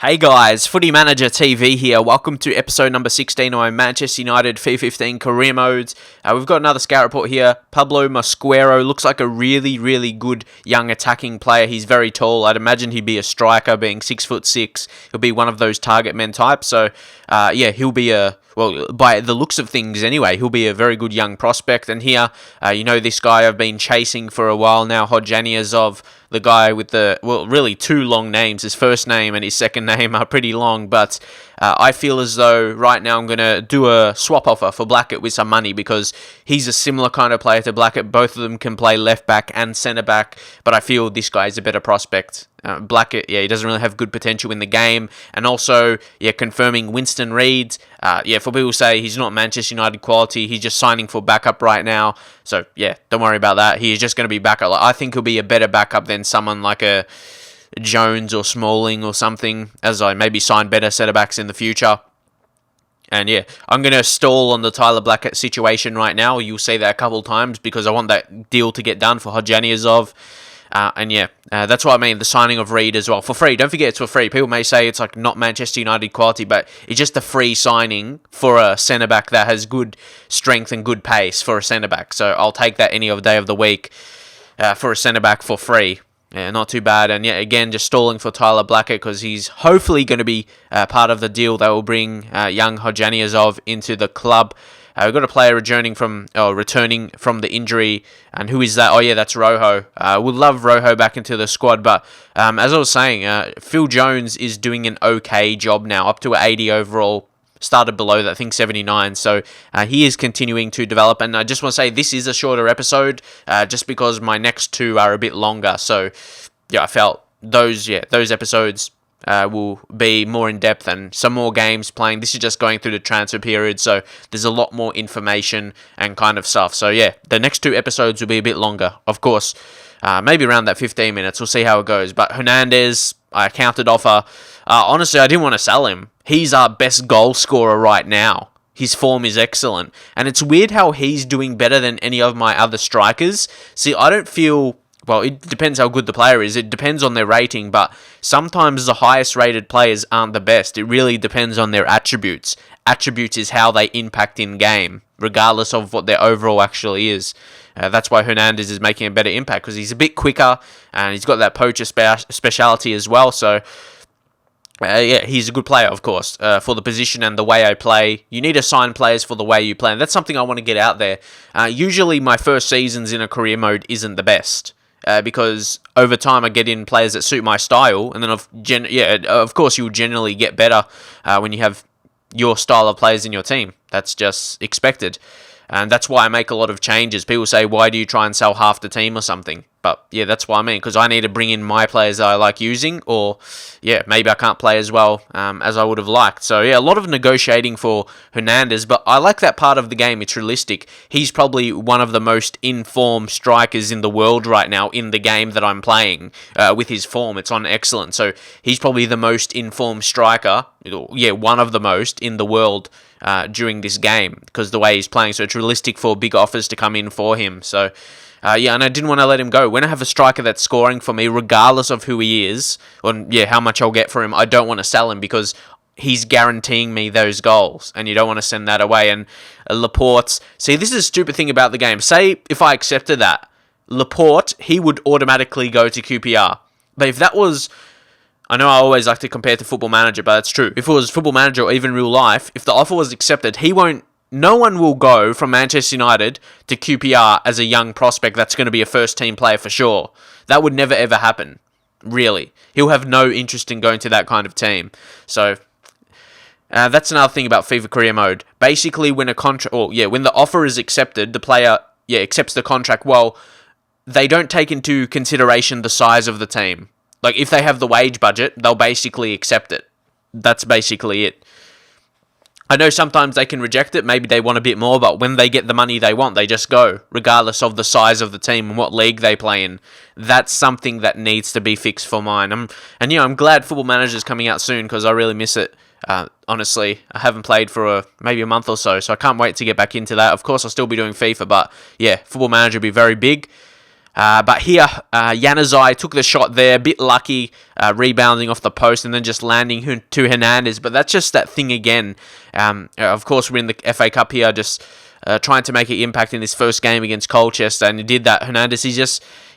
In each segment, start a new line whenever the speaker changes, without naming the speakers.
Hey guys, Footy Manager TV here. Welcome to episode number 16 of my Manchester United FIFA 15 career modes. We've got another scout report here. Pablo Mosquera looks like a really good young attacking player. He's very tall. I'd imagine he'd be a striker, being 6'6". He'll be one of those target men types. So, he'll be by the looks of things anyway, he'll be a very good young prospect. And here, this guy I've been chasing for a while now, Hodjaniazov, the guy with really two long names. His first name and his second name are pretty long, but I feel as though right now I'm going to do a swap offer for Blackett with some money because he's a similar kind of player to Blackett. Both of them can play left back and centre back, but I feel this guy is a better prospect. Blackett, he doesn't really have good potential in the game. And also, confirming Winston Reid. For people who say he's not Manchester United quality, he's just signing for backup right now. So, don't worry about that. He is just going to be backup. I think he'll be a better backup than someone like a Jones or Smalling or something, as I maybe sign better centre-backs in the future. And I'm going to stall on the Tyler Blackett situation right now. You'll see that a couple of times because I want that deal to get done for Hodjaniazov. That's what I mean, the signing of Reid as well. For free. Don't forget it's for free. People may say it's like not Manchester United quality, but it's just a free signing for a centre-back that has good strength and good pace for a centre-back. So I'll take that any day of the week for a centre-back for free. Not too bad. And again, just stalling for Tyler Blackett because he's hopefully going to be part of the deal that will bring young Hodjaniazov into the club. We've got a player returning from the injury, and who is that? That's Rojo. Would love Rojo back into the squad, but as I was saying, Phil Jones is doing an okay job now, up to 80 overall. Started below that, I think 79, so he is continuing to develop, and I just want to say this is a shorter episode, just because my next two are a bit longer, so I felt those episodes will be more in depth and some more games playing. This is just going through the transfer period, so there's a lot more information and kind of stuff. So the next two episodes will be a bit longer, of course, maybe around that 15 minutes. We'll see how it goes. But Hernandez, I countered offer. Honestly, I didn't want to sell him. He's our best goal scorer right now. His form is excellent. And it's weird how he's doing better than any of my other strikers. See, I don't feel... Well, it depends how good the player is. It depends on their rating, but sometimes the highest rated players aren't the best. It really depends on their attributes. Attributes is how they impact in game, regardless of what their overall actually is. That's why Hernandez is making a better impact, because he's a bit quicker, and he's got that poacher speciality as well, so... he's a good player, of course, for the position and the way I play. You need to sign players for the way you play, and that's something I want to get out there. Usually my first seasons in a career mode isn't the best. Because over time I get in players that suit my style, and then of course you'll generally get better when you have your style of players in your team. That's just expected, and that's why I make a lot of changes. People say, why do you try and sell half the team or something? But that's what I mean, because I need to bring in my players that I like using, or maybe I can't play as well as I would have liked. So a lot of negotiating for Hernandez, but I like that part of the game. It's realistic. He's probably one of the most informed strikers in the world right now in the game that I'm playing. With his form, it's on excellent. So he's probably the most informed striker, one of the most in the world during this game, because the way he's playing. So it's realistic for big offers to come in for him. So... and I didn't want to let him go. When I have a striker that's scoring for me, regardless of who he is, or how much I'll get for him, I don't want to sell him because he's guaranteeing me those goals, and you don't want to send that away. And Laporte, see, this is a stupid thing about the game. Say if I accepted that, Laporte, he would automatically go to QPR. But if that was... I know I always like to compare to Football Manager, but it's true. If it was Football Manager or even real life, if the offer was accepted, no one will go from Manchester United to QPR as a young prospect that's going to be a first-team player for sure. That would never, ever happen, really. He'll have no interest in going to that kind of team. So, that's another thing about FIFA Career Mode. Basically, when when the offer is accepted, the player, accepts the contract, well, they don't take into consideration the size of the team. Like, if they have the wage budget, they'll basically accept it. That's basically it. I know sometimes they can reject it, maybe they want a bit more, but when they get the money they want, they just go, regardless of the size of the team and what league they play in. That's something that needs to be fixed for mine. I'm glad Football Manager is coming out soon, because I really miss it. Honestly, I haven't played for maybe a month or so I can't wait to get back into that. Of course, I'll still be doing FIFA, but Football Manager will be very big. But here, Januzaj took the shot there, a bit lucky, rebounding off the post and then just landing to Hernandez. But that's just that thing again. Of course, we're in the FA Cup here, just trying to make an impact in this first game against Colchester, and he did that. Hernandez,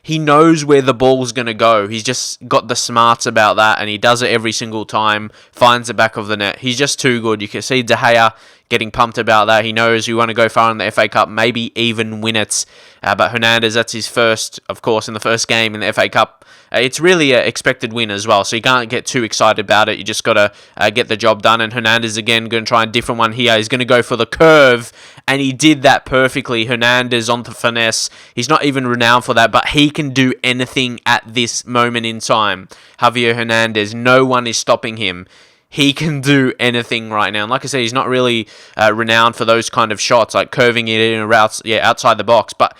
he knows where the ball's going to go. He's just got the smarts about that, and he does it every single time, finds the back of the net. He's just too good. You can see De Gea getting pumped about that. He knows we want to go far in the FA Cup, maybe even win it. But Hernandez, that's his first, of course, in the first game in the FA Cup. It's really an expected win as well, so you can't get too excited about it. You just got to get the job done. And Hernandez, again, going to try a different one here. He's going to go for the curve, and he did that perfectly. Hernandez on the finesse. He's not even renowned for that, but he can do anything at this moment in time. Javier Hernandez, no one is stopping him. He can do anything right now. And like I said, he's not really renowned for those kind of shots, like curving it in or outside the box. But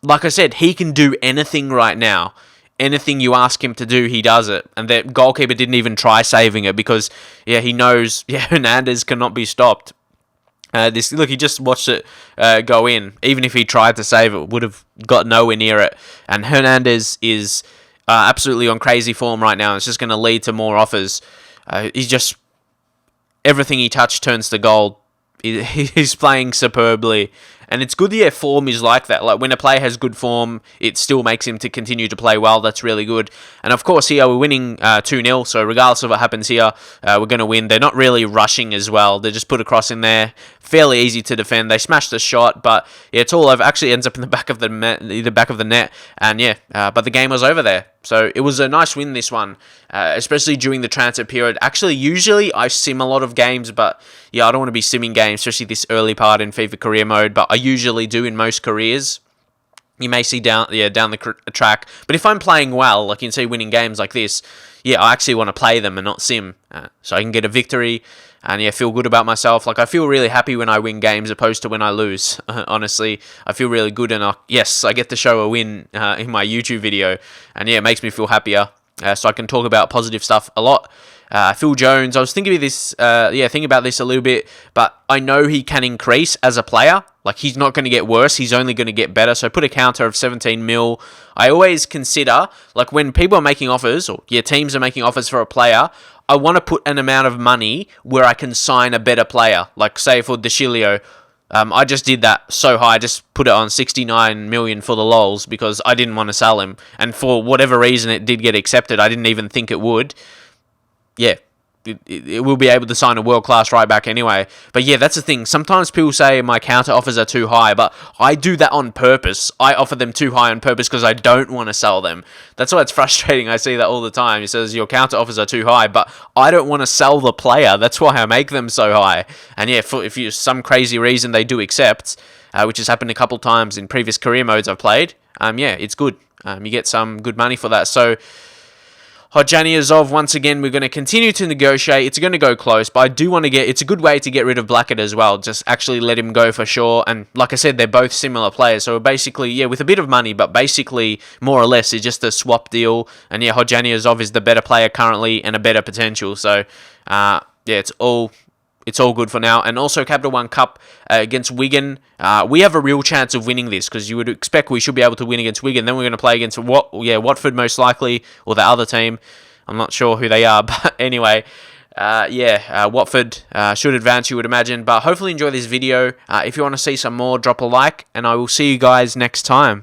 like I said, he can do anything right now. Anything you ask him to do, he does it. And the goalkeeper didn't even try saving it because, he knows, Hernandez cannot be stopped. Look, he just watched it go in. Even if he tried to save it, would have got nowhere near it. And Hernandez is absolutely on crazy form right now. It's just going to lead to more offers. He's just... everything he touched turns to gold. He's playing superbly. And it's good that form is like that. Like when a player has good form, it still makes him to continue to play well. That's really good. And of course here we're winning 2-0. So regardless of what happens here, we're going to win. They're not really rushing as well. They just put a cross in there. Fairly easy to defend. They smashed the shot, but it's all over. Actually ends up in the back of the net. And but the game was over there. So it was a nice win, this one, especially during the transfer period. Actually, usually I sim a lot of games, but I don't want to be simming games, especially this early part in FIFA career mode, but I usually do in most careers. You may see down the track. But if I'm playing well, like you can see winning games like this, I actually want to play them and not sim. So I can get a victory and feel good about myself. Like I feel really happy when I win games opposed to when I lose. Honestly, I feel really good and I get to show a win in my YouTube video. And it makes me feel happier. So I can talk about positive stuff a lot. Phil Jones, I was thinking about this a little bit, but I know he can increase as a player. Like, he's not going to get worse, he's only going to get better. So put a counter of 17 mil. I always consider, like, when people are making offers, or teams are making offers for a player, I want to put an amount of money where I can sign a better player. Like, say, for De Chilio, I just did that so high, I just put it on 69 million for the lols because I didn't want to sell him. And for whatever reason, it did get accepted. I didn't even think it would. It will be able to sign a world-class right back anyway. But that's the thing. Sometimes people say my counter offers are too high, but I do that on purpose. I offer them too high on purpose because I don't want to sell them. That's why it's frustrating. I see that all the time. He says your counter offers are too high, but I don't want to sell the player. That's why I make them so high. And if for some crazy reason they do accept, which has happened a couple times in previous career modes I've played, it's good. You get some good money for that. So Hodjani Azov, once again, we're going to continue to negotiate. It's going to go close, but I do want to it's a good way to get rid of Blackett as well. Just actually let him go for sure. And like I said, they're both similar players. So basically, with a bit of money, but basically, more or less, it's just a swap deal. And Hodjani Azov is the better player currently and a better potential. So, it's all good for now. And also Capital One Cup against Wigan. We have a real chance of winning this because you would expect we should be able to win against Wigan. Then we're going to play against Watford most likely, or the other team. I'm not sure who they are, but anyway. Watford should advance, you would imagine. But hopefully enjoy this video. If you want to see some more, drop a like, and I will see you guys next time.